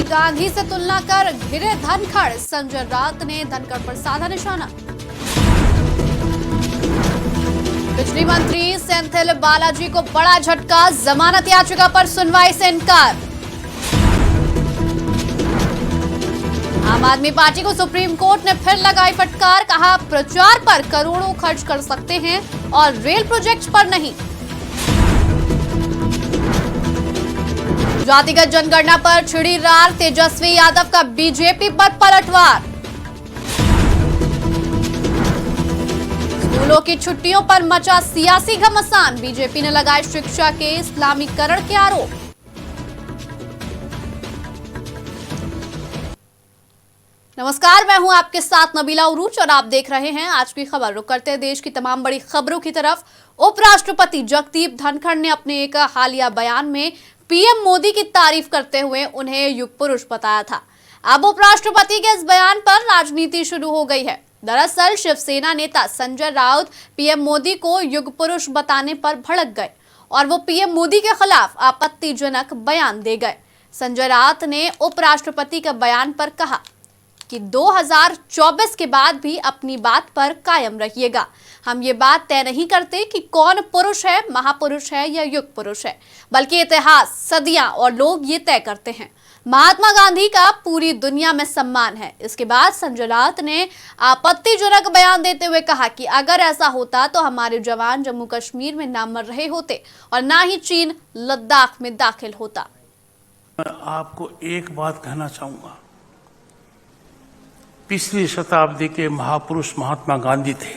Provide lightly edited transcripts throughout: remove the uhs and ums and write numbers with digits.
गांधी से तुलना कर घिरे धनखड़, संजय राउत ने धनखड़ पर साधा निशाना। बिजली मंत्री सेंथिल बालाजी को बड़ा झटका, जमानत याचिका पर सुनवाई से इनकार। आम आदमी पार्टी को सुप्रीम कोर्ट ने फिर लगाई फटकार, कहा प्रचार पर करोड़ों खर्च कर सकते हैं और रेल प्रोजेक्ट पर नहीं। जातिगत जनगणना पर छिड़ी रार, तेजस्वी यादव का बीजेपी पर पलटवार। स्कूलों की छुट्टियों पर मचा सियासी घमासान, बीजेपी ने लगाए शिक्षा के इस्लामीकरण के आरोप। नमस्कार, मैं हूं आपके साथ नबीला उरूज और आप देख रहे हैं आज की खबर। रुक करते हैं देश की तमाम बड़ी खबरों की तरफ। उपराष्ट्रपति जगदीप धनखड़ ने अपने एक हालिया बयान में पीएम मोदी की तारीफ करते हुए उन्हें युग पुरुष बताया था। अब उपराष्ट्रपति के इस बयान पर राजनीति शुरू हो गई है। दरअसल शिवसेना नेता संजय राउत पीएम मोदी को युग पुरुष बताने पर भड़क गए और वो पीएम मोदी के खिलाफ आपत्तिजनक बयान दे गए। संजय राउत ने उपराष्ट्रपति के बयान पर कहा कि 2024 के बाद भी अपनी बात पर कायम रहिएगा। हम ये बात तय नहीं करते कि कौन पुरुष है, महापुरुष है या युग पुरुष है, बल्कि इतिहास, सदियां और लोग ये तय करते हैं। महात्मा गांधी का पूरी दुनिया में सम्मान है। इसके बाद संजय राउत ने आपत्तिजनक बयान देते हुए कहा कि अगर ऐसा होता तो हमारे जवान जम्मू कश्मीर में ना मर रहे होते और ना ही चीन लद्दाख में दाखिल होता। मैं आपको एक बात कहना चाहूंगा, पिछली शताब्दी के महापुरुष महात्मा गांधी थे।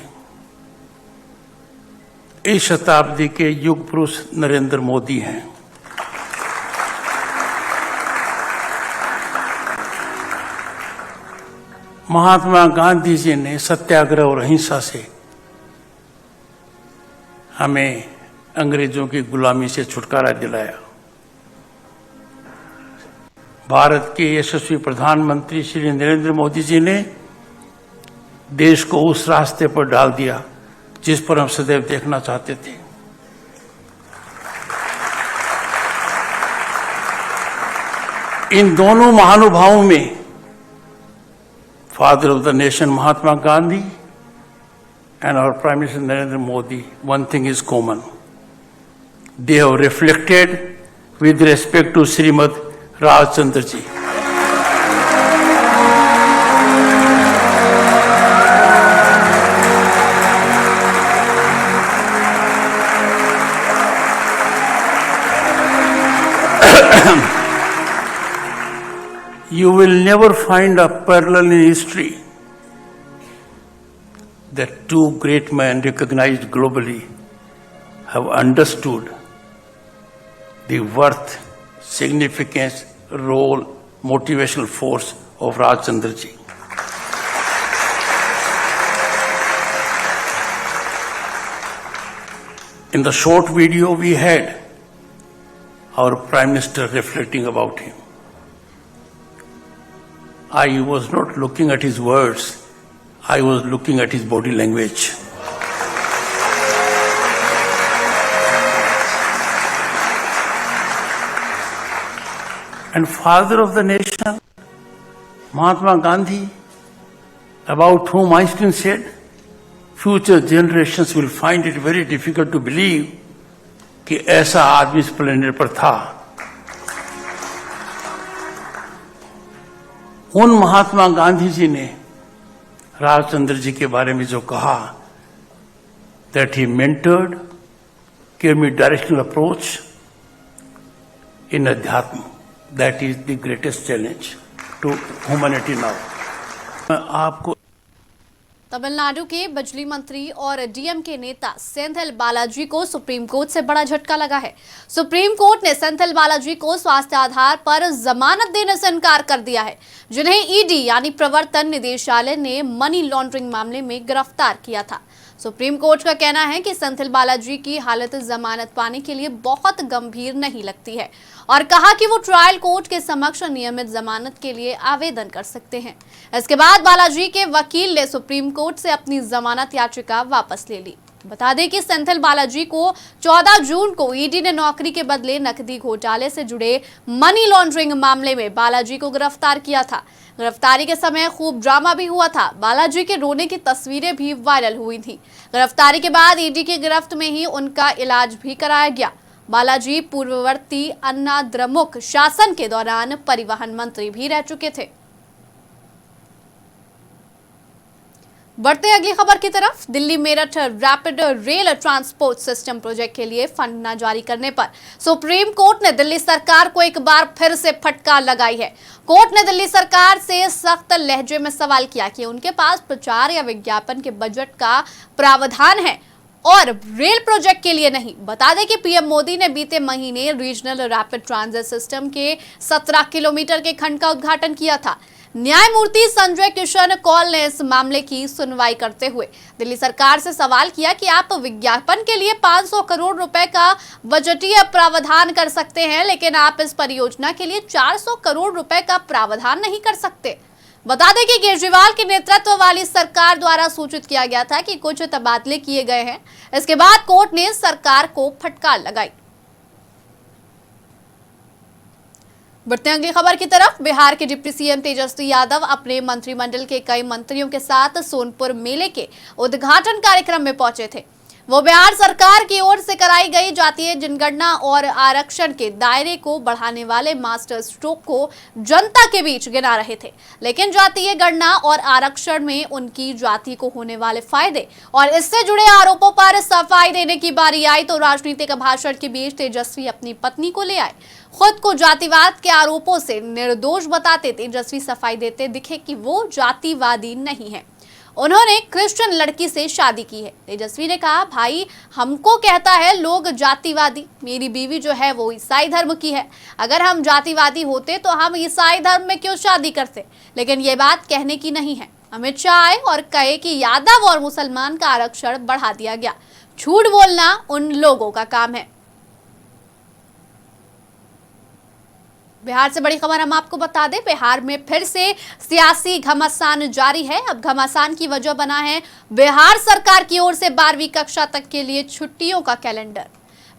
इस शताब्दी के युग पुरुष नरेंद्र मोदी हैं। महात्मा गांधी जी ने सत्याग्रह और अहिंसा से हमें अंग्रेजों की गुलामी से छुटकारा दिलाया। भारत के यशस्वी प्रधानमंत्री श्री नरेंद्र मोदी जी ने देश को उस रास्ते पर डाल दिया जिस पर हम सदैव देखना चाहते थे। इन दोनों महानुभावों में father of the nation Mahatma Gandhi and our prime minister Narendra Modi, one thing is common. They have reflected with respect to Srimad Rajchandra ji. You will never find a parallel in history that two great men recognized globally have understood the worth, significance, role, motivational force of Rajchandra ji. In the short video we had our Prime Minister reflecting about him. I was not looking at his words, I was looking at his body language. And father of the nation, Mahatma Gandhi, about whom Einstein said, future generations will find it very difficult to believe कि ऐसा आदमी इस planet पर था। उन महात्मा गांधी जी ने राजचंद्र जी के बारे में जो कहा, that he mentored, gave me directional approach in Adhyatma. That is the greatest challenge to humanity now. आपको तमिलनाडु के बिजली मंत्री और डीएमके नेता सेंथिल बालाजी को सुप्रीम कोर्ट से बड़ा झटका लगा है। सुप्रीम कोर्ट ने सेंथिल बालाजी को स्वास्थ्य आधार पर जमानत देने से इनकार कर दिया है, जिन्हें ईडी यानी प्रवर्तन निदेशालय ने मनी लॉन्ड्रिंग मामले में गिरफ्तार किया था। सुप्रीम कोर्ट का कहना है कि सेंथिल बालाजी की हालत जमानत पाने के लिए बहुत गंभीर नहीं लगती है और कहा कि वो ट्रायल कोर्ट के समक्ष नियमित जमानत के लिए आवेदन कर सकते हैं। इसके बाद बालाजी के वकील ने सुप्रीम कोर्ट से अपनी जमानत याचिका वापस ले ली। बता दें कि सेंथिल बालाजी को 14 जून को ईडी ने नौकरी के बदले नकदी घोटाले से जुड़े मनी लॉन्ड्रिंग मामले में बालाजी को गिरफ्तार किया था। गिरफ्तारी के समय खूब ड्रामा भी हुआ था। बालाजी के रोने की तस्वीरें भी वायरल हुई थी। गिरफ्तारी के बाद ईडी की गिरफ्त में ही उनका इलाज भी कराया गया। बालाजी पूर्ववर्ती अन्ना द्रमुक शासन के दौरान परिवहन मंत्री भी रह चुके थे। बढ़ते हैं अगली खबर की तरफ। Delhi Meerut rapid rail transport system project के लिए फंड न जारी करने पर सुप्रीम कोर्ट ने दिल्ली सरकार को एक बार फिर से फटकार लगाई है। कोर्ट ने दिल्ली सरकार से सख्त लहजे में सवाल किया कि उनके पास प्रचार या विज्ञापन के बजट का प्रावधान है और रेल प्रोजेक्ट के लिए नहीं। बता दें कि पीएम मोदी ने बीते महीने रीजनल रैपिड ट्रांजिट सिस्टम के 17 किलोमीटर के खंड का उद्घाटन किया था। न्यायमूर्ति संजय किशन कौल ने इस मामले की सुनवाई करते हुए दिल्ली सरकार से सवाल किया कि आप विज्ञापन के लिए 500 करोड़ रुपए का बजटीय प्रावधान कर सकते हैं, लेकिन आप इस परियोजना के लिए 400 करोड़ रुपए का प्रावधान नहीं कर सकते। बता दें कि केजरीवाल के नेतृत्व वाली सरकार द्वारा सूचित किया गया था कि कुछ तबादले किए गए हैं। इसके बाद कोर्ट ने सरकार को फटकार लगाई। बढ़ते हैं अगली खबर की तरफ। बिहार के डिप्टी सीएम तेजस्वी यादव अपने मंत्रिमंडल के कई मंत्रियों के साथ सोनपुर मेले के उद्घाटन कार्यक्रम में पहुंचे थे। वो बिहार सरकार की ओर से कराई गई जातीय जनगणना और आरक्षण के दायरे को बढ़ाने वाले मास्टर स्ट्रोक को जनता के बीच गिना रहे थे, लेकिन जातीय गणना और आरक्षण में उनकी जाति को होने वाले फायदे और इससे जुड़े आरोपों पर सफाई देने की बारी आई तो राजनीतिक भाषण के बीच तेजस्वी अपनी पत्नी को ले आए। खुद को जातिवाद के आरोपों से निर्दोष बताते तेजस्वी सफाई देते दिखे कि वो जातिवादी नहीं है। उन्होंने क्रिश्चियन लड़की से शादी की है। तेजस्वी ने कहा, भाई हमको कहता है लोग जातिवादी, मेरी बीवी जो है वो ईसाई धर्म की है। अगर हम जातिवादी होते तो हम ईसाई धर्म में क्यों शादी करते, लेकिन ये बात कहने की नहीं है। अमित शाह आए और कहे कि यादव और मुसलमान का आरक्षण बढ़ा दिया गया। झूठ बोलना उन लोगों का काम है। बिहार से बड़ी खबर हम आपको बता दें। बिहार में फिर से सियासी घमासान जारी है। अब घमासान की वजह बना है बिहार सरकार की ओर से 12वीं कक्षा तक के लिए छुट्टियों का कैलेंडर।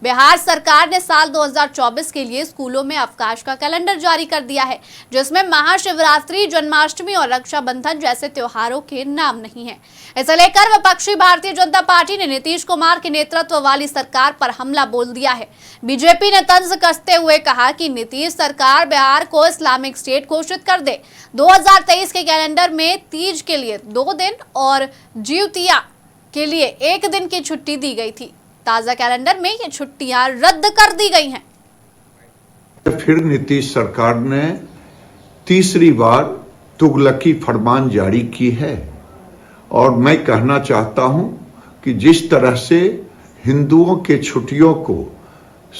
बिहार सरकार ने साल 2024 के लिए स्कूलों में अवकाश का कैलेंडर जारी कर दिया है, जिसमें महाशिवरात्रि, जन्माष्टमी और रक्षाबंधन जैसे त्योहारों के नाम नहीं है। इसे लेकर विपक्षी भारतीय जनता पार्टी ने नीतीश कुमार के नेतृत्व वाली सरकार पर हमला बोल दिया है। बीजेपी ने तंज कसते हुए कहा कि नीतीश सरकार बिहार को इस्लामिक स्टेट घोषित कर दे। 2023 के कैलेंडर में तीज के लिए 2 दिन और जिउतिया के लिए 1 दिन की छुट्टी दी गई थी। ताजा कैलेंडर में ये छुट्टियां रद्द कर दी गई हैं। फिर नीतीश सरकार ने तीसरी बार तुगलकी फरमान जारी की है और मैं कहना चाहता हूं कि जिस तरह से हिंदुओं के छुट्टियों को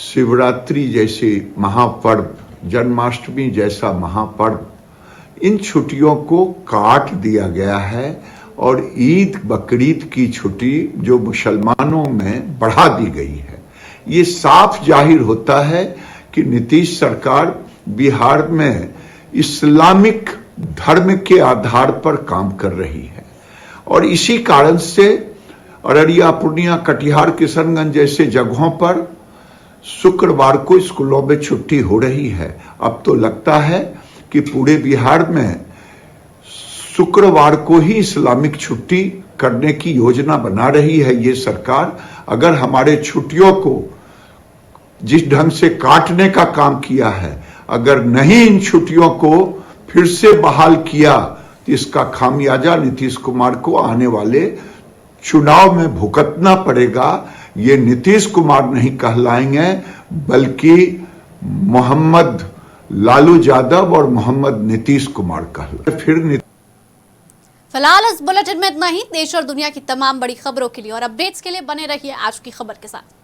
शिवरात्रि जैसे महापर्व, जन्माष्टमी जैसा महापर्व, इन छुट्टियों को काट दिया गया है और ईद बकरीद की छुट्टी जो मुसलमानों में बढ़ा दी गई है। ये साफ जाहिर होता है कि नीतीश सरकार बिहार में इस्लामिक धर्म के आधार पर काम कर रही है और इसी कारण से अररिया, पूर्णिया, कटिहार, किशनगंज जैसे जगहों पर शुक्रवार को स्कूलों में छुट्टी हो रही है। अब तो लगता है कि पूरे बिहार में शुक्रवार को ही इस्लामिक छुट्टी करने की योजना बना रही है ये सरकार। अगर हमारे छुट्टियों को जिस ढंग से काटने का काम किया है, अगर नहीं इन छुट्टियों को फिर से बहाल किया तो इसका खामियाजा नीतीश कुमार को आने वाले चुनाव में भुगतना पड़ेगा। ये नीतीश कुमार नहीं कहलाएंगे बल्कि मोहम्मद लालू यादव और मोहम्मद नीतीश कुमार कहलाएंगे। फिर फिलहाल इस बुलेटिन में इतना ही। देश और दुनिया की तमाम बड़ी खबरों के लिए और अपडेट्स के लिए बने रहिए आज की खबर के साथ।